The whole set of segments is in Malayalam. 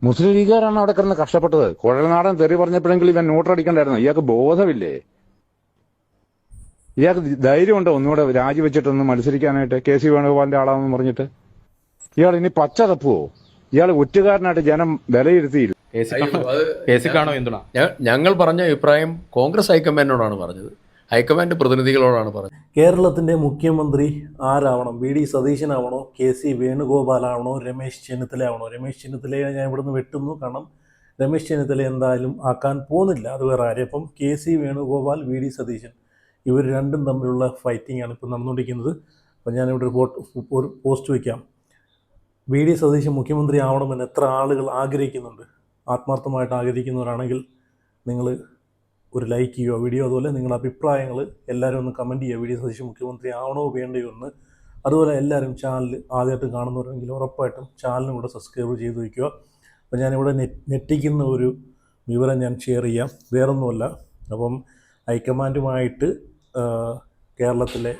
മുസ്ലിം ലീഗുകാരാണ് അവിടെ കിടന്ന് കഷ്ടപ്പെട്ടത്. കുഴൽനാടൻ തെറി പറഞ്ഞപ്പോഴെങ്കിലും ഇവൻ ന്യൂട്രടിക്കണ്ടായിരുന്നു. ഇയാൾക്ക് ബോധമില്ലേ? ഇയാൾക്ക് ധൈര്യമുണ്ടോ ഒന്നുകൂടെ രാജിവെച്ചിട്ടൊന്ന് മത്സരിക്കാനായിട്ട്? കെ സി വേണുഗോപാലിന്റെ ആളാണെന്ന് പറഞ്ഞിട്ട് ഇയാൾ ഇനി പച്ച തപ്പുവോ? ഇയാൾ ഒറ്റുകാരനായിട്ട് ജനം വിലയിരുത്തിയില്ല. ഞങ്ങൾ പറഞ്ഞ അഭിപ്രായം കോൺഗ്രസ് ഹൈക്കമാൻഡിനോടാണ് പറഞ്ഞത്, ഹൈക്കമാൻഡ് പ്രതിനിധികളോടാണ് പറഞ്ഞത്. കേരളത്തിൻ്റെ മുഖ്യമന്ത്രി ആരാവണം? വി ഡി സതീശനാവണോ, കെ സി വേണുഗോപാലാവണോ, രമേശ് ചെന്നിത്തലയാവണോ? രമേശ് ചെന്നിത്തലയെ ഞാൻ ഇവിടുന്ന് വെട്ടുന്നു, കാരണം രമേശ് ചെന്നിത്തല എന്തായാലും ആക്കാൻ പോകുന്നില്ല, അത് വേറെ കാര്യം. അപ്പം K C Venugopal, V D Satheesan, ഇവർ രണ്ടും തമ്മിലുള്ള ഫൈറ്റിംഗ് ആണ് ഇപ്പോൾ നടന്നുകൊണ്ടിരിക്കുന്നത്. അപ്പം ഞാനിവിടെ ഒരു പോസ്റ്റ് വയ്ക്കാം. വി ഡി സതീശൻ മുഖ്യമന്ത്രി ആവണമെന്ന് എത്ര ആളുകൾ ആഗ്രഹിക്കുന്നുണ്ട്? ആത്മാർത്ഥമായിട്ട് ആഗ്രഹിക്കുന്നവരാണെങ്കിൽ നിങ്ങൾ ഒരു ലൈക്ക് ചെയ്യുക വീഡിയോ. അതുപോലെ നിങ്ങളുടെ അഭിപ്രായങ്ങൾ എല്ലാവരും ഒന്ന് കമൻറ്റ് ചെയ്യുക. വി ഡി സതീശൻ മുഖ്യമന്ത്രി ആവണോ വേണ്ടയോ എന്ന്. അതുപോലെ എല്ലാവരും ചാനൽ ആദ്യമായിട്ട് കാണുന്നവരെങ്കിൽ ഉറപ്പായിട്ടും ചാനലിനും കൂടെ സബ്സ്ക്രൈബ് ചെയ്ത് വയ്ക്കുക. അപ്പോൾ ഞാനിവിടെ ഞെട്ടിക്കുന്ന ഒരു വിവരം ഞാൻ ഷെയർ ചെയ്യാം, വേറൊന്നുമല്ല. അപ്പം ഹൈക്കമാൻഡുമായിട്ട് കേരളത്തിലെ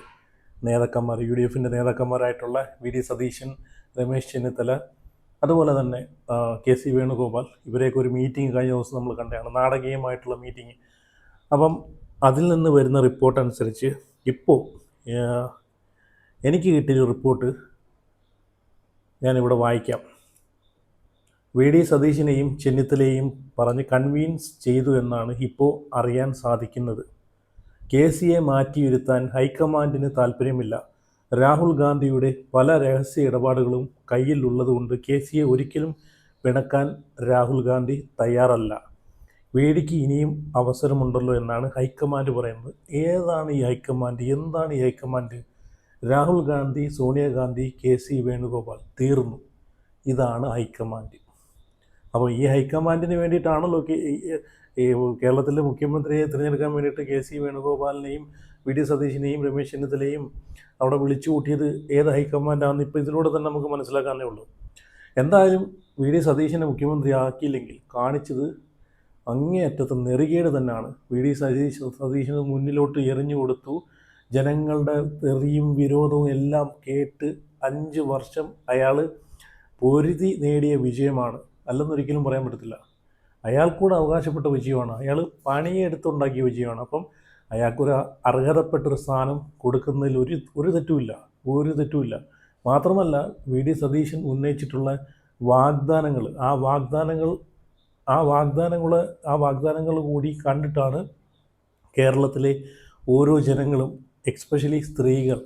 നേതാക്കന്മാർ, യു ഡി എഫിൻ്റെ നേതാക്കന്മാരായിട്ടുള്ള വി ഡി സതീശൻ, രമേശ് ചെന്നിത്തല, അതുപോലെ തന്നെ കെ സി വേണുഗോപാൽ, ഇവരെയൊക്കെ ഒരു മീറ്റിംഗ് കഴിഞ്ഞ ദിവസം നമ്മൾ കണ്ടതാണ്, നാടകീയമായിട്ടുള്ള മീറ്റിംഗ്. അപ്പം അതിൽ നിന്ന് വരുന്ന റിപ്പോർട്ട് അനുസരിച്ച് ഇപ്പോൾ എനിക്ക് കിട്ടിയ റിപ്പോർട്ട് ഞാനിവിടെ വായിക്കാം. വി ഡി സതീശനെയും ചെന്നിത്തലയെയും പറഞ്ഞ് കൺവീൻസ് ചെയ്തു എന്നാണ് ഇപ്പോൾ അറിയാൻ സാധിക്കുന്നത്. കെ സിയെ മാറ്റിയിരുത്താൻ ഹൈക്കമാൻഡിന് താല്പര്യമില്ല. രാഹുൽ ഗാന്ധിയുടെ പല രഹസ്യ ഇടപാടുകളും കയ്യിലുള്ളതുകൊണ്ട് കെ സിയെ ഒരിക്കലും പിണക്കാൻ രാഹുൽ ഗാന്ധി തയ്യാറല്ല. വേടിക്ക് ഇനിയും അവസരമുണ്ടല്ലോ എന്നാണ് ഹൈക്കമാൻഡ് പറയുന്നത്. ഏതാണ് ഈ ഹൈക്കമാൻഡ്? എന്താണ് ഈ high command? Rahul Gandhi, Sonia Gandhi, K C Venugopal, തീർന്നു. ഇതാണ് ഹൈക്കമാൻഡ്. അപ്പോൾ ഈ ഹൈക്കമാൻഡിന് വേണ്ടിയിട്ടാണല്ലോ ഈ കേരളത്തിലെ മുഖ്യമന്ത്രിയെ തിരഞ്ഞെടുക്കാൻ വേണ്ടിയിട്ട് കെ സി വേണുഗോപാലിനെയും വി ഡി സതീശിനെയും രമേശ് ചെന്നിത്തലയും അവിടെ വിളിച്ചു കൂട്ടിയത്. ഏത് ഹൈക്കമാൻഡാണെന്ന് ഇപ്പോൾ ഇതിലൂടെ തന്നെ നമുക്ക് മനസ്സിലാക്കാനേ ഉള്ളൂ. എന്തായാലും വി ഡി സതീശനെ മുഖ്യമന്ത്രി ആക്കിയില്ലെങ്കിൽ കാണിച്ചത് അങ്ങേയറ്റത്ത് നെറുകേട് തന്നെയാണ്. വി ഡി സതീശന് മുന്നിലോട്ട് എറിഞ്ഞു കൊടുത്തു. ജനങ്ങളുടെ തെറിയും വിരോധവും എല്ലാം കേട്ട് 5 വർഷം അയാൾ പൊരുതി നേടിയ വിജയമാണ്, അല്ലെന്നൊരിക്കലും പറയാൻ പറ്റത്തില്ല. അയാൾക്കൂടെ അവകാശപ്പെട്ട വിജയമാണ്, അയാൾ പണിയെടുത്തുണ്ടാക്കിയ വിജയമാണ്. അപ്പം അയാൾക്കൊരു അർഹതപ്പെട്ടൊരു സ്ഥാനം കൊടുക്കുന്നതിൽ ഒരു തെറ്റുമില്ല. മാത്രമല്ല, വി ഡി സതീശൻ ഉന്നയിച്ചിട്ടുള്ള വാഗ്ദാനങ്ങൾ, ആ വാഗ്ദാനങ്ങൾ കൂടി കണ്ടിട്ടാണ് കേരളത്തിലെ ഓരോ ജനങ്ങളും, എക്സ്പെഷ്യലി സ്ത്രീകൾ,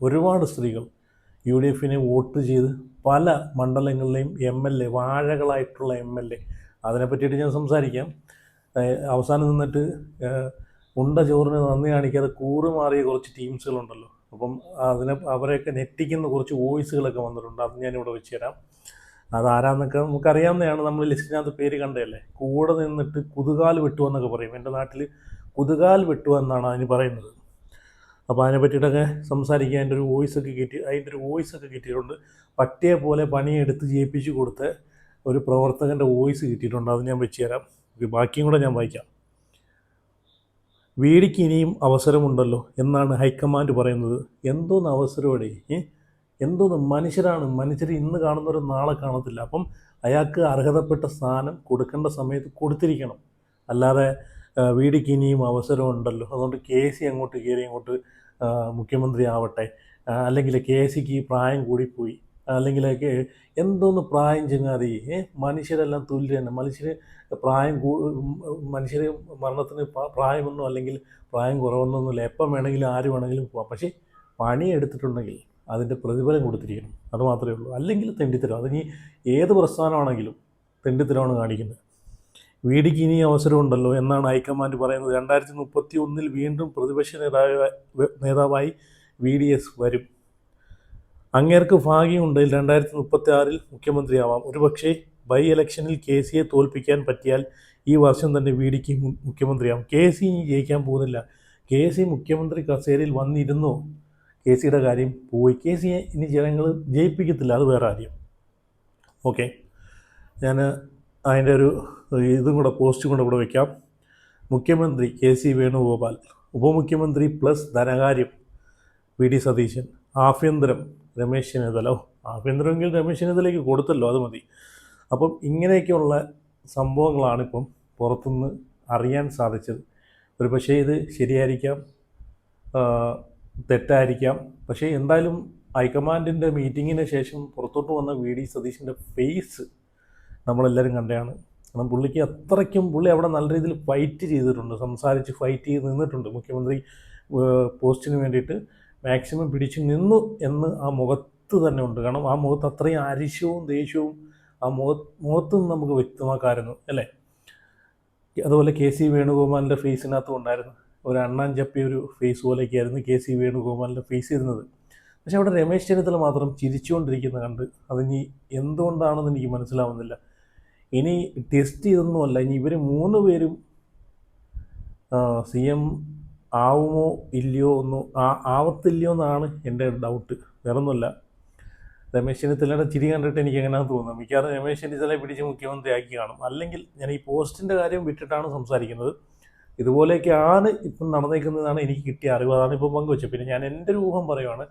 ഒരുപാട് സ്ത്രീകൾ യു ഡി എഫിനെ വോട്ട് ചെയ്ത് പല മണ്ഡലങ്ങളിലെയും MLA, വാഴകളായിട്ടുള്ള MLA, അതിനെ പറ്റിയിട്ട് ഞാൻ സംസാരിക്കാം. അവസാനം നിന്നിട്ട് ഉണ്ട ചോറിന് നന്ദി കാണിക്കാതെ കൂറുമാറിയ കുറച്ച് ടീംസുകളുണ്ടല്ലോ. അപ്പം അവരെയൊക്കെ ഞെട്ടിക്കുന്ന കുറച്ച് വോയിസുകളൊക്കെ വന്നിട്ടുണ്ട്. അത് ഞാനിവിടെ വെച്ച് തരാം. അതാരാന്നൊക്കെ നമുക്കറിയാവുന്നതാണ്, നമ്മൾ ലിസ്റ്റിനകത്ത് പേര് കണ്ടതല്ലേ. കൂടെ നിന്നിട്ട് കുതുകാൽ വെട്ടുക എന്നൊക്കെ പറയും. എൻ്റെ നാട്ടിൽ കുതുകാൽ വെട്ടുക എന്നാണ് അതിന് പറയുന്നത്. അപ്പോൾ അതിനെ പറ്റിയിട്ടൊക്കെ സംസാരിക്കാൻ അതിൻ്റെ ഒരു വോയിസൊക്കെ കിട്ടിയിട്ടുണ്ട്. പട്ടിയെ പോലെ പണിയെടുത്ത് ജയിപ്പിച്ച് കൊടുത്ത ഒരു പ്രവർത്തകൻ്റെ വോയിസ് കിട്ടിയിട്ടുണ്ട്. അത് ഞാൻ വെച്ച് തരാം. ബാക്കിയും കൂടെ ഞാൻ വായിക്കാം. വീടിക്ക് ഇനിയും അവസരമുണ്ടല്ലോ എന്നാണ് ഹൈക്കമാൻഡ് പറയുന്നത്. എന്തോന്ന് അവസരമോടെ? എന്തോന്ന്? മനുഷ്യർ ഇന്ന് കാണുന്നവർ നാളെ കാണത്തില്ല. അപ്പം അയാൾക്ക് അർഹതപ്പെട്ട സ്ഥാനം കൊടുക്കേണ്ട സമയത്ത് കൊടുത്തിരിക്കണം. അല്ലാതെ വീടിക്ക് ഇനിയും അവസരമുണ്ടല്ലോ അതുകൊണ്ട് കെ സി അങ്ങോട്ട് കയറി അങ്ങോട്ട് മുഖ്യമന്ത്രി ആവട്ടെ, അല്ലെങ്കിൽ കെ സിക്ക് പ്രായം കൂടിപ്പോയി, അല്ലെങ്കിൽ എന്തോന്ന് പ്രായം ചങ്ങാതി? മനുഷ്യരെല്ലാം തുല്യമാണ്. മനുഷ്യർ മരണത്തിന് പ്രായമൊന്നും അല്ലെങ്കിൽ പ്രായം കുറവൊന്നുമില്ല. എപ്പം വേണമെങ്കിലും ആര് വേണമെങ്കിലും പോവാം. പക്ഷേ പണിയെടുത്തിട്ടുണ്ടെങ്കിൽ അതിൻ്റെ പ്രതിഫലം കൊടുത്തിരിക്കണം, അത് മാത്രമേ ഉള്ളൂ. അല്ലെങ്കിൽ തെണ്ടിത്തരം. അതിനി ഏത് പ്രസ്ഥാനമാണെങ്കിലും തെണ്ടിത്തരമാണ് കാണിക്കുന്നത്. വീടിക്ക് ഇനി അവസരമുണ്ടല്ലോ എന്നാണ് ഹൈക്കമാൻഡ് പറയുന്നത്. 2031 വീണ്ടും പ്രതിപക്ഷ നേതാവായി VDS വരും. അങ്ങേർക്ക് ഭാഗ്യമുണ്ടെങ്കിൽ 2036 മുഖ്യമന്ത്രിയാവാം. ഒരുപക്ഷെ ബൈ ഇലക്ഷനിൽ കെ സിയെ തോൽപ്പിക്കാൻ പറ്റിയാൽ ഈ വർഷം തന്നെ വീടിക്ക് മുഖ്യമന്ത്രിയാവും. കെ സി ഇനി ജയിക്കാൻ പോകുന്നില്ല. കെ സി മുഖ്യമന്ത്രി കസേരയിൽ വന്നിരുന്നോ, കെ സിയുടെ കാര്യം പോയി. കെ സിയെ ഇനി ജനങ്ങൾ ജയിപ്പിക്കത്തില്ല, അത് വേറെ കാര്യം. ഓക്കെ, ഞാൻ അതിൻ്റെ ഒരു പോസ്റ്റും കൂടെ ഇവിടെ വയ്ക്കാം. മുഖ്യമന്ത്രി കെ സി വേണുഗോപാൽ, ഉപമുഖ്യമന്ത്രി പ്ലസ് ധനകാര്യം വി ഡി സതീശൻ, ആഭ്യന്തരം രമേശ് ചെന്നിത്തല. ആഭ്യന്തരമെങ്കിൽ രമേശ് ചെന്നിത്തലയ്ക്ക് കൊടുത്തല്ലോ, അത് മതി. അപ്പം ഇങ്ങനെയൊക്കെയുള്ള സംഭവങ്ങളാണ് ഇപ്പം പുറത്തുനിന്ന് അറിയാൻ സാധിച്ചത്. ഒരു പക്ഷേ ഇത് ശരിയായിരിക്കാം, തെറ്റായിരിക്കാം. പക്ഷേ എന്തായാലും ഹൈക്കമാൻഡിൻ്റെ മീറ്റിങ്ങിന് ശേഷം പുറത്തോട്ട് വന്ന വി ഡി സതീശൻ്റെ ഫേസ് നമ്മളെല്ലാവരും കണ്ടതാണ്. കാരണം പുള്ളിക്ക് അത്രയ്ക്കും പുള്ളി അവിടെ നല്ല രീതിയിൽ ഫൈറ്റ് ചെയ്തിട്ടുണ്ട്, സംസാരിച്ച് ഫൈറ്റ് ചെയ്ത് നിന്നിട്ടുണ്ട്. മുഖ്യമന്ത്രി പോസ്റ്റിന് വേണ്ടിയിട്ട് മാക്സിമം പിടിച്ചു നിന്നു എന്ന് ആ മുഖത്ത് തന്നെ ഉണ്ട്. കാരണം ആ മുഖത്ത് അത്രയും അരിശവും ദേഷ്യവും ആ മുഖത്ത് നിന്ന് നമുക്ക് വ്യക്തമാക്കാമായിരുന്നു അല്ലേ. അതുപോലെ കെ സി വേണുഗോപാലിൻ്റെ ഫേസിനകത്തും ഉണ്ടായിരുന്നു ഒരു അണ്ണാൻ ചപ്പിയ ഒരു ഫേസ് പോലെയൊക്കെയായിരുന്നു കെ സി വേണുഗോപാലിൻ്റെ ഫേസ് ഇരുന്നത്. പക്ഷെ അവിടെ രമേശ് ചെന്നിത്തല മാത്രം ചിരിച്ചുകൊണ്ടിരിക്കുന്നത് കണ്ട് അതിനി എന്തുകൊണ്ടാണെന്ന് എനിക്ക് മനസ്സിലാവുന്നില്ല. ഇനി ടെസ്റ്റ് ചെയ്തൊന്നുമല്ല, ഇനി ഇവർ 3 പേരും CM ആവുമോ ഇല്ലയോ ഒന്നും ആവത്തില്ലയോ എന്നാണ് എൻ്റെ ഡൗട്ട്. വേറൊന്നുമല്ല, രമേശ് ചെന്നിത്തലയുടെ ചിരി കണ്ടിട്ട് എനിക്ക് എങ്ങനെയാണെന്ന് തോന്നുന്നു. മിക്കവാറും രമേശ് ചെന്നിത്തലയെ പിടിച്ച് മുഖ്യമന്ത്രിയാക്കി കാണും. അല്ലെങ്കിൽ ഞാൻ ഈ പോസ്റ്റിൻ്റെ കാര്യം വിട്ടിട്ടാണ് സംസാരിക്കുന്നത്. ഇതുപോലെയൊക്കെയാണ് ഇപ്പം നടന്നേക്കുന്നതാണ് എനിക്ക് കിട്ടിയ അറിവ്. അതാണ് ഇപ്പം പങ്കുവെച്ചത്. പിന്നെ ഞാൻ എൻ്റെ ഒരു ഊഹം പറയുവാണ്.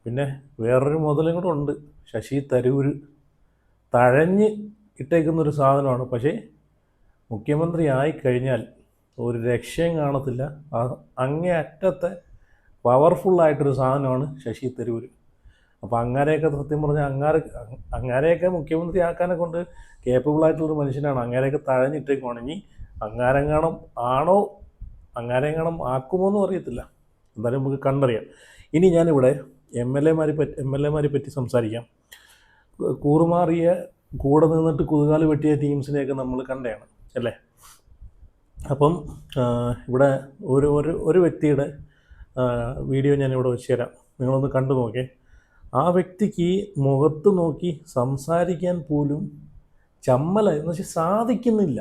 പിന്നെ വേറൊരു മുതലും കൂടെ ഉണ്ട്, ശശി തരൂർ തഴഞ്ഞ് ഇട്ടേക്കുന്നൊരു സാധനമാണ്. പക്ഷേ മുഖ്യമന്ത്രി ആയിക്കഴിഞ്ഞാൽ ഒരു രക്ഷയും കാണത്തില്ല. അങ്ങേ അറ്റത്തെ പവർഫുള്ളായിട്ടൊരു സാധനമാണ് ശശി തരൂർ. അപ്പോൾ അങ്ങാരെയൊക്കെ സത്യം പറഞ്ഞാൽ അങ്ങാരെയൊക്കെ മുഖ്യമന്ത്രി ആക്കാനെ കൊണ്ട് കേപ്പബിളായിട്ടുള്ളൊരു മനുഷ്യനാണ്. അങ്ങാരെയൊക്കെ തഴഞ്ഞിട്ടേക്കുവാണ്. ഇനി അങ്ങാരെങ്ങാണം ആണോ അങ്ങാരെങ്ങാണം ആക്കുമോ എന്നും അറിയത്തില്ല. എന്തായാലും നമുക്ക് കണ്ടറിയാം. ഇനി ഞാനിവിടെ എം എൽ എമാരെ പറ്റി സംസാരിക്കാം. കൂറുമാറിയ കൂടെ നിന്നിട്ട് കുതുകാല് വെട്ടിയ ടീംസിനെയൊക്കെ നമ്മൾ കണ്ടതാണ് അല്ലേ. അപ്പം ഇവിടെ ഒരു വ്യക്തിയുടെ വീഡിയോ ഞാനിവിടെ വെച്ച് തരാം, നിങ്ങളൊന്ന് കണ്ടു നോക്കേ. ആ വ്യക്തിക്ക് മുഖത്ത് നോക്കി സംസാരിക്കാൻ പോലും എന്ന് വെച്ചാൽ സാധിക്കുന്നില്ല.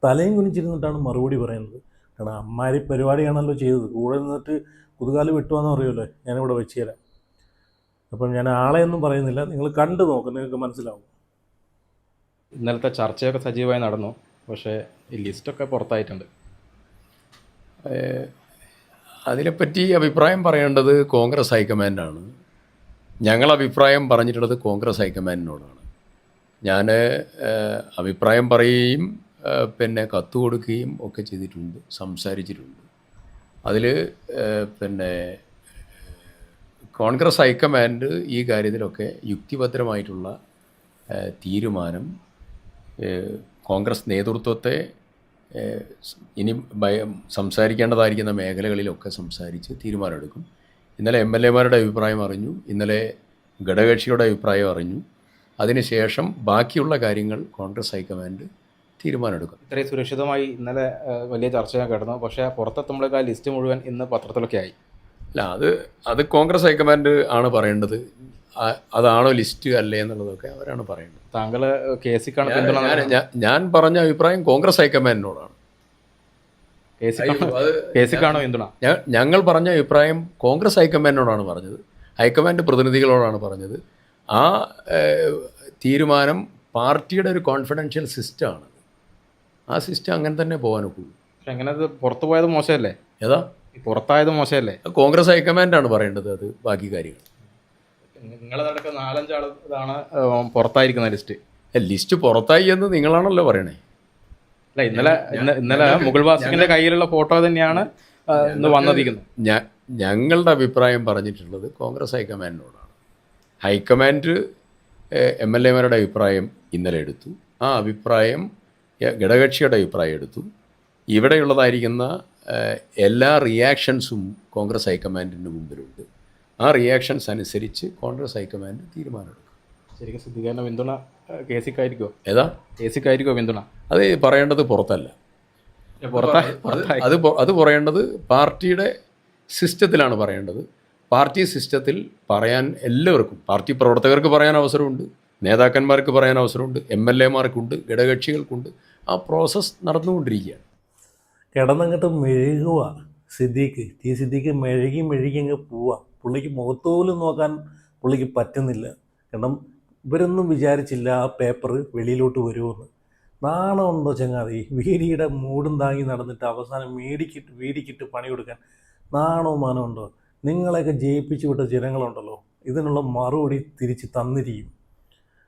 തലയും കുനിച്ചിരുന്നിട്ടാണ് മറുപടി പറയുന്നത്. കാരണം അമ്മാരി പരിപാടിയാണല്ലോ ചെയ്തത്. കൂടെ നിന്നിട്ട് കുതുകാല് വെട്ടുവാന്ന് പറയുമല്ലോ. ഞാനിവിടെ വെച്ച് തരാം. അപ്പം ഞാൻ ആളെയൊന്നും പറയുന്നില്ല, നിങ്ങൾ കണ്ടു നോക്കും, നിങ്ങൾക്ക് മനസ്സിലാവും. ഇന്നലത്തെ ചർച്ചയൊക്കെ സജീവമായി നടന്നു. പക്ഷേ ഈ ലിസ്റ്റൊക്കെ പുറത്തായിട്ടുണ്ട്. അതിനെപ്പറ്റി അഭിപ്രായം പറയേണ്ടത് കോൺഗ്രസ് ഹൈക്കമാൻഡാണ്. ഞങ്ങൾ അഭിപ്രായം പറഞ്ഞിട്ടുള്ളത് കോൺഗ്രസ് ഹൈക്കമാൻഡിനോടാണ്. ഞാൻ അഭിപ്രായം പറയുകയും പിന്നെ കത്ത് കൊടുക്കുകയും ഒക്കെ ചെയ്തിട്ടുണ്ട്, സംസാരിച്ചിട്ടുണ്ട്. അതിൽ പിന്നെ കോൺഗ്രസ് ഹൈക്കമാൻഡ് ഈ കാര്യത്തിലൊക്കെ യുക്തിഭദ്രമായിട്ടുള്ള തീരുമാനം കോൺഗ്രസ് നേതൃത്വത്തെ ഇനി സംസാരിക്കേണ്ടതായിരിക്കുന്ന മേഖലകളിലൊക്കെ സംസാരിച്ച് തീരുമാനമെടുക്കും. ഇന്നലെ MLA-മാരുടെ അഭിപ്രായം അറിഞ്ഞു, ഇന്നലെ ഘടകകക്ഷിയുടെ അഭിപ്രായം അറിഞ്ഞു. അതിനുശേഷം ബാക്കിയുള്ള കാര്യങ്ങൾ കോൺഗ്രസ് ഹൈക്കമാൻഡ് തീരുമാനമെടുക്കും. ഇത്രയും സുരക്ഷിതമായി ഇന്നലെ വലിയ ചർച്ച ഞാൻ കിടന്നു. പക്ഷേ പുറത്തെത്തുമ്പോഴേക്ക് ആ ലിസ്റ്റ് മുഴുവൻ ഇന്ന് പത്രത്തിലൊക്കെ ആയി. അല്ല, അത് കോൺഗ്രസ് ഹൈക്കമാൻഡ് ആണ് പറയേണ്ടത്. അതാണോ ലിസ്റ്റ് അല്ലേ എന്നുള്ളതൊക്കെ അവരാണ് പറയേണ്ടത്. താങ്കൾ കേസിക്കാണ് പിന്തുണ? ഞാൻ പറഞ്ഞ അഭിപ്രായം കോൺഗ്രസ് ഹൈക്കമാൻഡിനോടാണ്. കേസിക്കാണോ പിന്തുണ? ഞങ്ങൾ പറഞ്ഞ അഭിപ്രായം കോൺഗ്രസ് ഹൈക്കമാൻഡിനോടാണ് പറഞ്ഞത്, ഹൈക്കമാൻഡ് പ്രതിനിധികളോടാണ് പറഞ്ഞത്. ആ തീരുമാനം പാർട്ടിയുടെ ഒരു കോൺഫിഡൻഷ്യൽ സിസ്റ്റമാണ്. ആ സിസ്റ്റം അങ്ങനെ തന്നെ പോകാനൊക്കെ. പക്ഷെ അങ്ങനെ അത് പുറത്തു പോയത് മോശമല്ലേ? ഏതാ പുറത്തായത് മോശമല്ലേ? കോൺഗ്രസ് ഹൈക്കമാൻഡാണ് പറയേണ്ടത് അത് ബാക്കി കാര്യങ്ങൾ. നിങ്ങളടക്കം 4-5 ആൾ ഇതാണ് പുറത്തായിരിക്കുന്ന ലിസ്റ്റ് പുറത്തായി എന്ന് നിങ്ങളാണല്ലോ പറയണേ. അല്ല, ഇന്നലെ മുഗൾ വാസിക്കിന്റെ കയ്യിലുള്ള ഫോട്ടോ തന്നെയാണ് ഇന്ന് വന്നിരിക്കുന്നത്. ഞങ്ങളുടെ അഭിപ്രായം പറഞ്ഞിട്ടുള്ളത് കോൺഗ്രസ് ഹൈക്കമാൻഡിനോടാണ്. ഹൈക്കമാൻഡ് MLA-മാരുടെ അഭിപ്രായം ഇന്നലെ എടുത്തു. ആ അഭിപ്രായം ഘടകകക്ഷിയുടെ അഭിപ്രായം എടുത്തു. ഇവിടെയുള്ളതായിരിക്കുന്ന എല്ലാ റിയാക്ഷൻസും കോൺഗ്രസ് ഹൈക്കമാൻഡിൻ്റെ മുമ്പിലുണ്ട്. ആ റിയാക്ഷൻസ് അനുസരിച്ച് കോൺഗ്രസ് ഹൈക്കമാൻഡ് തീരുമാനമെടുക്കും. ശരിക്കും സിദ്ദിഖിന്റെ പിന്തുണ കേസിക്കായിരിക്കോ? ഏതാ കേസിക്കായിരിക്കോ പിന്തുണ? അത് പറയേണ്ടത് പുറത്തല്ല. അത് പറയേണ്ടത് പാർട്ടിയുടെ സിസ്റ്റത്തിലാണ് പറയേണ്ടത്. പാർട്ടി സിസ്റ്റത്തിൽ പറയാൻ എല്ലാവർക്കും, പാർട്ടി പ്രവർത്തകർക്ക് പറയാൻ അവസരമുണ്ട്, നേതാക്കന്മാർക്ക് പറയാൻ അവസരമുണ്ട്, MLA-മാർക്കുണ്ട്, ഘടകകക്ഷികൾക്കുണ്ട്. ആ പ്രോസസ്സ് നടന്നുകൊണ്ടിരിക്കുകയാണ്. കിടന്നങ്ങോട്ട് മെഴുകുക സിദ്ദീഖ് മെഴുകി അങ്ങ് പോവുക. പുള്ളിക്ക് മുഖത്ത് പോലും നോക്കാൻ പുള്ളിക്ക് പറ്റുന്നില്ല. കാരണം ഇവരൊന്നും വിചാരിച്ചില്ല ആ പേപ്പർ വെളിയിലോട്ട് വരുമെന്ന്. നാണമുണ്ടോ ചങ്ങാതി? വീടിയുടെ മൂടും താങ്ങി നടന്നിട്ട് അവസാനം വീടിക്കിട്ട് പണി കൊടുക്കാൻ നാണോ മാനമുണ്ടോ? നിങ്ങളെയൊക്കെ ജയിപ്പിച്ചു വിട്ട ജനങ്ങളുണ്ടല്ലോ, ഇതിനുള്ള മറുപടി തിരിച്ച് തന്നിരിക്കും.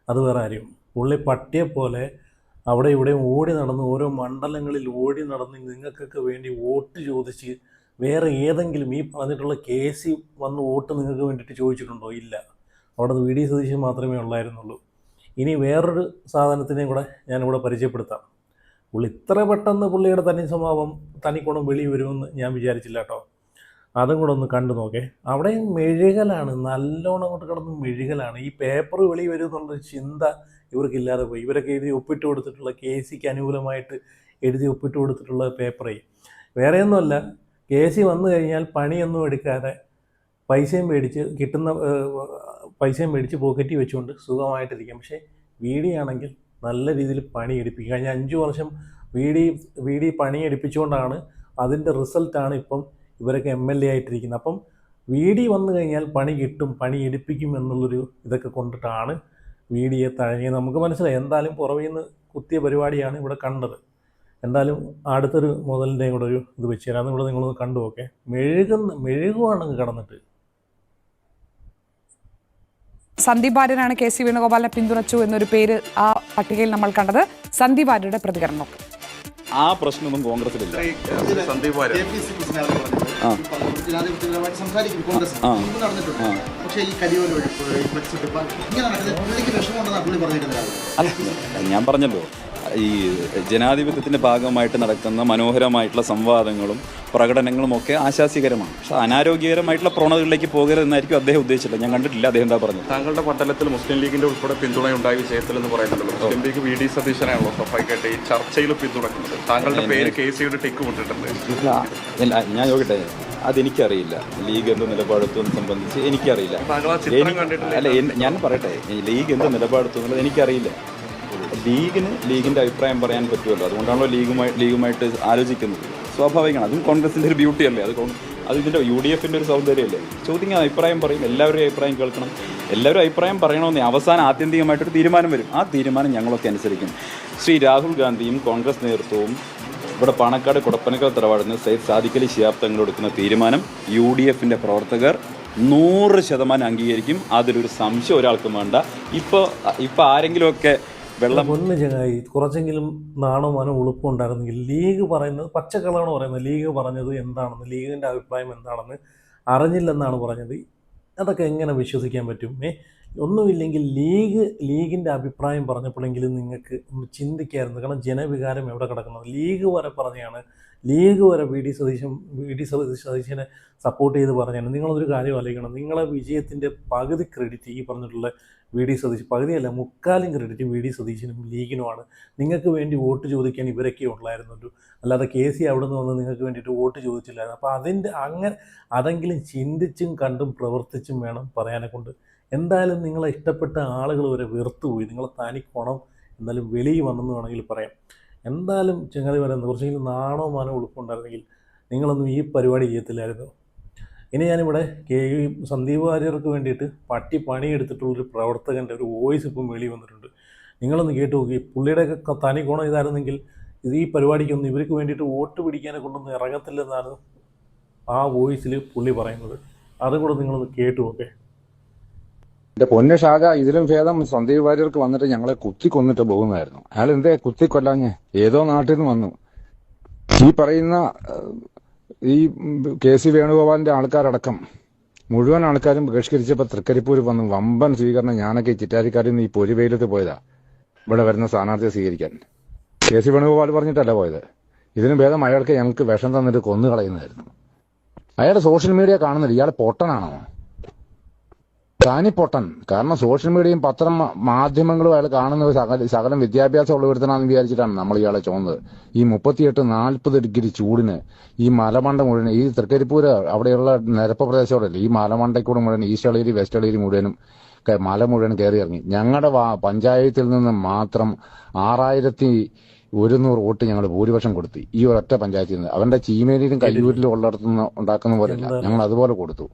അത് വേറെ ആരും. പുള്ളി പട്ടിയെപ്പോലെ അവിടെ ഇവിടെ ഓടി നടന്ന് ഓരോ മണ്ഡലങ്ങളിൽ ഓടി നടന്ന് നിങ്ങൾക്കൊക്കെ വേണ്ടി വോട്ട് ചോദിച്ച് വേറെ ഏതെങ്കിലും ഈ പറഞ്ഞിട്ടുള്ള കേസ് വന്ന് വോട്ട് നിങ്ങൾക്ക് വേണ്ടിയിട്ട് ചോദിച്ചിട്ടുണ്ടോ? ഇല്ല. അവിടെ വി ഡി സതീശൻ മാത്രമേ ഉള്ളായിരുന്നുള്ളൂ. ഇനി വേറൊരു സാധനത്തിനെയും കൂടെ ഞാനിവിടെ പരിചയപ്പെടുത്താം. പുള്ളി ഇത്ര പെട്ടെന്ന് പുള്ളിയുടെ തനി സ്വഭാവം തനിക്കുണം വെളി വരുമെന്ന് ഞാൻ വിചാരിച്ചില്ല കേട്ടോ. അതും കൂടെ ഒന്ന് കണ്ടു നോക്കേ. അവിടെയും മെഴുകലാണ്, നല്ലോണം അങ്ങോട്ട് കിടന്ന് മെഴുകലാണ്. ഈ പേപ്പർ വെളി വരും എന്നുള്ളൊരു ചിന്ത ഇവർക്കില്ലാതെ പോയി. ഇവരൊക്കെ എഴുതി ഒപ്പിട്ട് കൊടുത്തിട്ടുള്ള കെ സിക്ക് അനുകൂലമായിട്ട് എഴുതി ഒപ്പിട്ട് കൊടുത്തിട്ടുള്ള പേപ്പറേ വേറെയൊന്നുമല്ല. കെ സി വന്നു കഴിഞ്ഞാൽ പണിയൊന്നും എടുക്കാതെ പൈസയും മേടിച്ച് കിട്ടുന്ന പൈസയും മേടിച്ച് പോക്കറ്റിൽ വെച്ചുകൊണ്ട് സുഖമായിട്ടിരിക്കും. പക്ഷേ വി ഡി ആണെങ്കിൽ നല്ല രീതിയിൽ പണി എടുപ്പിക്കും. കഴിഞ്ഞ 5 വർഷം വി ഡി പണി എടുപ്പിച്ചുകൊണ്ടാണ് അതിൻ്റെ റിസൾട്ടാണ് ഇപ്പം ഇവരൊക്കെ MLA ആയിട്ടിരിക്കുന്നത്. അപ്പം വി ഡി വന്നു കഴിഞ്ഞാൽ പണി കിട്ടും, പണി എടുപ്പിക്കും എന്നുള്ളൊരു ഇതൊക്കെ കൊണ്ടിട്ടാണ് വി ഡിയെ തഴഞ്ഞത്. നമുക്ക് മനസ്സിലായി. എന്തായാലും പുറമേ നിന്ന് കുത്തിയ പരിപാടിയാണ് ഇവിടെ കണ്ടത്. എന്തായാലും അടുത്തൊരു മുതലിൻ്റെയും കൂടെ ഒരു ഇത് വെച്ച് തരാം. അതുകൂടെ നിങ്ങളൊന്ന് കണ്ടു നോക്കേ. മെഴുകുവാണെങ്കിൽ കിടന്നിട്ട്. സന്ദീപ് വാര്യരാണ് കെ സി വേണുഗോപാലിനെ പിന്തുണച്ചു എന്നൊരു പേര് ആ പട്ടികയിൽ നമ്മൾ കണ്ടത്. സന്ദീപ് വാര്യരുടെ പ്രതികരണം. ആ പ്രശ്നമൊന്നും കോൺഗ്രസിലില്ല. സന്ദീപ് വാര്യർ ഞാൻ പറഞ്ഞല്ലോ, ഈ ജനാധിപത്യത്തിൻ്റെ ഭാഗമായിട്ട് നടക്കുന്ന മനോഹരമായിട്ടുള്ള സംവാദങ്ങളും പ്രകടനങ്ങളും ഒക്കെ ആശാസ്യകരമാണ്. പക്ഷേ അനാരോഗ്യകരമായിട്ടുള്ള പ്രവണതകളിലേക്ക് പോകരുതെന്നായിരിക്കും അദ്ദേഹം ഉദ്ദേശിച്ചില്ല. ഞാൻ കണ്ടിട്ടില്ല അദ്ദേഹം എന്താ പറഞ്ഞത്. താങ്കളുടെ മണ്ഡലത്തിൽ മുസ്ലിം ലീഗിന്റെ ഉൾപ്പെടെ പിന്തുണയുണ്ടായ വിഷയത്തിൽ എന്ന് പറയുന്നുണ്ടല്ലോ. മുസ്ലിം ലീഗ് വി ഡി സതീശനാണല്ലോ സ്വാഭാവികമായിട്ട് ഈ ചർച്ചയിൽ പിന്തുണക്കുന്നത്. താങ്കളുടെ പേര് കെ സിയുടെ ടിക്ക് കൊണ്ടിട്ടുണ്ട്. ഞാൻ നോക്കട്ടെ, അതെനിക്കറിയില്ല. ലീഗ് എന്ത് നിലപാടെത്തുമെന്ന് സംബന്ധിച്ച് എനിക്കറിയില്ല. അല്ല, ഞാൻ പറയട്ടെ, ലീഗ് എന്ത് നിലപാടെത്തും എന്നുള്ളത് എനിക്കറിയില്ല. ലീഗിൻ്റെ അഭിപ്രായം പറയാൻ പറ്റുമല്ലോ. അതുകൊണ്ടാണല്ലോ ലീഗുമായിട്ട് ആലോചിക്കുന്നത്. സ്വാഭാവികമാണ്. അതും കോൺഗ്രസിൻ്റെ ഒരു ബ്യൂട്ടി അല്ലേ. അത് ഇതിൻ്റെ UDFൻ്റെ ഒരു സൗന്ദര്യമല്ലേ. ചോദിക്കാൻ അഭിപ്രായം പറയും, എല്ലാവരുടെയും അഭിപ്രായം കേൾക്കണം. എല്ലാവരും അഭിപ്രായം പറയണമെന്നേ അവസാനം ആത്യന്തികമായിട്ടൊരു തീരുമാനം വരും. ആ തീരുമാനം ഞങ്ങളൊക്കെ അനുസരിക്കും. ശ്രീ രാഹുൽ ഗാന്ധിയും കോൺഗ്രസ് നേതൃത്വവും ഇവിടെ പാണക്കാട് കുടപ്പനക്കൽ തറവാടിന് സയ്യിദ് സാദിഖ് അലി ശിഹാബ് തങ്ങൾ എടുക്കുന്ന തീരുമാനം UDFൻ്റെ പ്രവർത്തകർ 100% അംഗീകരിക്കും. അതിലൊരു സംശയം ഒരാൾക്കും വേണ്ട. ഇപ്പോൾ ആരെങ്കിലുമൊക്കെ പൊന്നു ചങ്ങായി കുറച്ചെങ്കിലും നാണോ ഉളുപ്പുണ്ടായിരുന്നെങ്കിൽ ലീഗ് പറയുന്നത് പച്ചക്കളാണ് പറയുന്നത്. ലീഗ് പറഞ്ഞത് എന്താണെന്ന്, ലീഗിൻ്റെ അഭിപ്രായം എന്താണെന്ന് അറിഞ്ഞില്ലെന്നാണ് പറഞ്ഞത്. അതൊക്കെ എങ്ങനെ വിശ്വസിക്കാൻ പറ്റും? ഒന്നുമില്ലെങ്കിൽ ലീഗിൻ്റെ അഭിപ്രായം പറഞ്ഞപ്പോഴെങ്കിലും നിങ്ങൾക്ക് ഒന്ന് ചിന്തിക്കായിരുന്നു. കാരണം ജനവികാരം എവിടെ കിടക്കുന്നത്? ലീഗ് വരെ പറഞ്ഞാണ്, ലീഗ് വരെ വി ഡി സതീശനെ സപ്പോർട്ട് ചെയ്ത് പറഞ്ഞാണ്. നിങ്ങളൊരു കാര്യം ആലോചിക്കണം. നിങ്ങളെ വിജയത്തിൻ്റെ പകുതി ക്രെഡിറ്റ് ഈ പറഞ്ഞിട്ടുള്ള വി ഡി സതീശൻ, പകുതിയല്ല 3/4 ക്രെഡിറ്റ് വി ഡി സതീശനും ലീഗിനുമാണ്. നിങ്ങൾക്ക് വേണ്ടി വോട്ട് ചോദിക്കാൻ ഇവരൊക്കെ ഉള്ളായിരുന്നുള്ളൂ. അല്ലാതെ കെ സി അവിടെ നിന്ന് വന്ന് നിങ്ങൾക്ക് വേണ്ടിയിട്ട് വോട്ട് ചോദിച്ചില്ലായിരുന്നു. അപ്പോൾ അതെങ്കിലും ചിന്തിച്ചും കണ്ടും പ്രവർത്തിച്ചും വേണം പറയാനെ കൊണ്ട്. എന്തായാലും നിങ്ങളെ ഇഷ്ടപ്പെട്ട ആളുകൾ വരെ വെറുത്തുപോയി. നിങ്ങളെ തനിക്കോണം എന്തായാലും വെളിയിൽ വന്നെന്ന് വേണമെങ്കിൽ പറയാം. എന്തായാലും ചങ്ങാതി പറയുന്നത് കുറച്ചെങ്കിലും നാണോ മാനോ ഉളുപ്പുണ്ടായിരുന്നെങ്കിൽ നിങ്ങളൊന്നും ഈ പരിപാടി ചെയ്യത്തില്ലായിരുന്നു. ഇനി ഞാനിവിടെ സന്ദീപ് വാര്യർക്ക് വേണ്ടിയിട്ട് പണിയെടുത്തിട്ടുള്ളൊരു പ്രവർത്തകൻ്റെ ഒരു വോയിസ് ഇപ്പം വെളി വന്നിട്ടുണ്ട്. നിങ്ങളൊന്ന് കേട്ട് നോക്കി. പുള്ളിയുടെയൊക്കെ തനി ഗുണം ഇതായിരുന്നെങ്കിൽ ഈ പരിപാടിക്കൊന്നും ഇവർക്ക് വേണ്ടിയിട്ട് വോട്ട് പിടിക്കാനെ കൊണ്ടൊന്നും ഇറങ്ങത്തില്ലെന്നാണ് ആ വോയിസിൽ പുള്ളി പറയുന്നത്. അതും കൂടെ നിങ്ങളൊന്ന് കേട്ട് നോക്കേ. എന്റെ പൊന്നു ഷാജ, ഇതിലും ഭേദം സന്ദീപ് വാര്യർക്ക് വന്നിട്ട് ഞങ്ങളെ കുത്തിക്കൊന്നിട്ട് പോകുന്നതായിരുന്നു. അയാൾ എന്തേ കുത്തിക്കൊല്ലാഞ്ഞ്? ഏതോ നാട്ടിൽ നിന്ന് വന്നു. ഈ പറയുന്ന ഈ കെ സി വേണുഗോപാലിന്റെ ആൾക്കാരടക്കം മുഴുവൻ ആൾക്കാരും ബഹിഷ്കരിച്ചപ്പോൾ തൃക്കരിപ്പൂർ വന്നു വമ്പൻ സ്വീകരണം. ഞാനൊക്കെ ചിറ്റാരിക്കാരിൽ നിന്ന് ഈ പൊരിവെയിലത്ത് പോയതാ ഇവിടെ വരുന്ന സ്ഥാനാർത്ഥിയെ സ്വീകരിക്കാൻ. കെ സി വേണുഗോപാൽ പറഞ്ഞിട്ടല്ല പോയത്. ഇതിനും ഭേദം അയാൾക്ക് ഞങ്ങൾക്ക് വിഷം തന്നിട്ട് കൊന്നു കളയുന്നതായിരുന്നു. അയാൾ സോഷ്യൽ മീഡിയ കാണുന്നില്ല. ഇയാൾ പൊട്ടനാണോ? താനിപ്പൊട്ടൻ. കാരണം സോഷ്യൽ മീഡിയയും പത്രം മാധ്യമങ്ങളും അയാൾ കാണുന്ന സകലം വിദ്യാഭ്യാസം ഉള്ളവരുത്തനാണെന്ന് വിചാരിച്ചിട്ടാണ് നമ്മൾ ഇയാളെ ചോന്നത്. ഈ 38-40 ഡിഗ്രി ചൂടിന് ഈ മലമണ്ട മുഴുവൻ, ഈ തൃക്കരിപ്പൂര് അവിടെയുള്ള നിരപ്പ് പ്രദേശത്തോടല്ലേ, ഈ മലമണ്ടയ്ക്കൂടെ മുഴുവൻ ഈസ്റ്റ് എളേരി വെസ്റ്റ് എളേരി മുഴുവനും മല മുഴുവൻ കയറി ഇറങ്ങി. ഞങ്ങളുടെ പഞ്ചായത്തിൽ നിന്ന് മാത്രം 6100 വോട്ട് ഞങ്ങൾ ഭൂരിപക്ഷം കൊടുത്തു ഈ ഒരൊറ്റ പഞ്ചായത്തിൽ നിന്ന്. അവന്റെ ചീമേലിയിലും കയ്യൂരിലും ഉള്ളിടത്തുനിന്ന് ഉണ്ടാക്കുന്ന പോലെയല്ല, ഞങ്ങൾ അതുപോലെ കൊടുത്തു.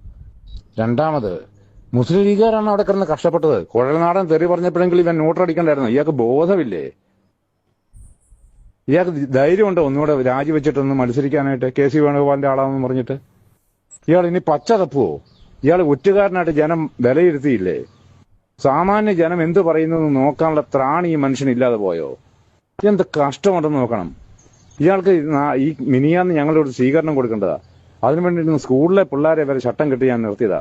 രണ്ടാമത് മുസ്ലിം ലീഗുകാരാണ് അവിടെ കിടന്ന് കഷ്ടപ്പെട്ടത്. കുഴൽനാടൻ തെറി പറഞ്ഞപ്പോഴെങ്കിലും ഇവൻ നോട്ടടിക്കണ്ടായിരുന്നു. ഇയാൾക്ക് ബോധമില്ലേ? ഇയാൾക്ക് ധൈര്യമുണ്ടോ ഒന്നുകൂടെ രാജിവെച്ചിട്ടൊന്ന് മത്സരിക്കാനായിട്ട്? കെ സി വേണുഗോപാലിന്റെ ആളാണെന്ന് പറഞ്ഞിട്ട് ഇയാൾ ഇനി പച്ച തപ്പുവോ? ഇയാൾ ഒറ്റുകാരനായിട്ട് ജനം വിലയിരുത്തിയില്ലേ? സാമാന്യ ജനം എന്ത് പറയുന്നത് നോക്കാനുള്ള ത്രാണി ഈ മനുഷ്യനില്ലാതെ പോയോ? എന്ത് കഷ്ടമുണ്ടെന്ന് നോക്കണം. ഇയാൾക്ക് ഈ മിനിയാന്ന് ഞങ്ങളൊരു സ്വീകരണം കൊടുക്കേണ്ടതാ. അതിനുവേണ്ടി സ്കൂളിലെ പിള്ളേരെ വരെ ചട്ടം കെട്ടി ഞാൻ നിർത്തിയതാ.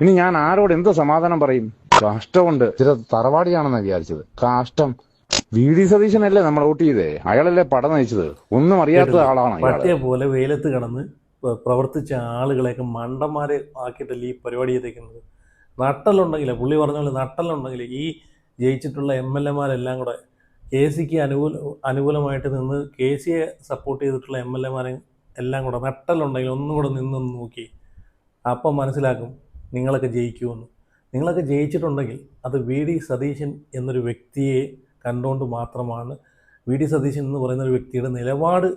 ഇനി ഞാൻ ആരോട് എന്ത് സമാധാനം പറയും? കഷ്ടമുണ്ട്. ചില തറവാടിയാണെന്നാ വിചാരിച്ചത്. കഷ്ടം. VD സതീശനല്ലേ നമ്മൾ വോട്ട് ചെയ്തേ? അയാളല്ലേ പട നയിച്ചത്? ഒന്നും അറിയാത്ത ആളാണ് അയാള്. പട്ടിയെ പോലെ വെയിലത്ത് കിടന്ന് പ്രവർത്തിച്ച ആളുകളെയൊക്കെ മണ്ടന്മാരെ ആക്കിയിട്ടല്ലേ ഈ പരിപാടി ചെയ്തേക്കുന്നത്. നട്ടലുണ്ടെങ്കിൽ, പുള്ളി പറഞ്ഞ പോലെ നട്ടലുണ്ടെങ്കിൽ ഈ ജയിച്ചിട്ടുള്ള MLA-മാരെല്ലാം കൂടെ KCക്ക് അനുകൂലമായിട്ട് നിന്ന് KCയെ സപ്പോർട്ട് ചെയ്തിട്ടുള്ള MLA-മാരെ എല്ലാം കൂടെ നട്ടലുണ്ടെങ്കിൽ ഒന്നും കൂടെ നിന്ന് നോക്കി, അപ്പം മനസ്സിലാക്കും നിങ്ങളൊക്കെ ജയിക്കുമെന്ന്. നിങ്ങളൊക്കെ ജയിച്ചിട്ടുണ്ടെങ്കിൽ അത് VD സതീശൻ എന്നൊരു വ്യക്തിയെ കണ്ടുകൊണ്ട് മാത്രമാണ്. VD സതീശൻ എന്ന് പറയുന്ന ഒരു വ്യക്തിയുടെ നിലപാട്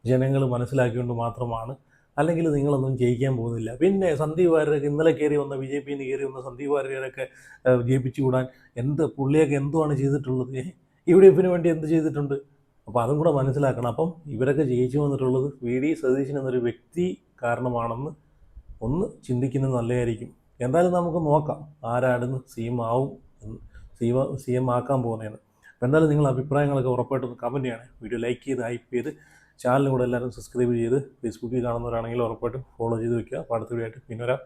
ജനങ്ങൾ മനസ്സിലാക്കിക്കൊണ്ട് മാത്രമാണ്. അല്ലെങ്കിൽ നിങ്ങളൊന്നും ജയിക്കാൻ പോകുന്നില്ല. പിന്നെ സന്ദീപ് വാര്യരൊക്കെ ഇന്നലെ കയറി വന്ന BJPയിൽ നിന്ന് കയറി വന്ന സന്ദീപ് വാര്യരൊക്കെ ജയിപ്പിച്ചു കൂടാൻ പുള്ളിയൊക്കെ എന്തുവാണ് ചെയ്തിട്ടുള്ളത്? UDF-ന് വേണ്ടി എന്ത് ചെയ്തിട്ടുണ്ട്? അപ്പോൾ അതും കൂടെ മനസ്സിലാക്കണം. അപ്പം ഇവരൊക്കെ ജയിച്ചു വന്നിട്ടുള്ളത് VD സതീശൻ എന്നൊരു വ്യക്തി കാരണമാണെന്ന് ഒന്ന് ചിന്തിക്കുന്നത് നല്ലതായിരിക്കും. എന്തായാലും നമുക്ക് നോക്കാം ആരാടുന്ന് CM ആവും, CM ആക്കാൻ പോകുന്നതെന്ന്. അപ്പോൾ എന്തായാലും നിങ്ങളുടെ അഭിപ്രായങ്ങളൊക്കെ ഉറപ്പായിട്ടൊന്ന് കമൻറ്റ് ചെയ്യണേ. വീഡിയോ ലൈക്ക് ചെയ്ത് ഹൈപ്പ് ചെയ്ത് ചാനലും കൂടെ എല്ലാവരും സബ്സ്ക്രൈബ് ചെയ്ത് ഫേസ്ബുക്കിൽ കാണുന്നവരാണെങ്കിൽ ഉറപ്പായിട്ടും ഫോളോ ചെയ്ത് വയ്ക്കുക. അപ്പോൾ അടുത്ത വീഡിയോ ആയിട്ട് പിന്നെ വരാം.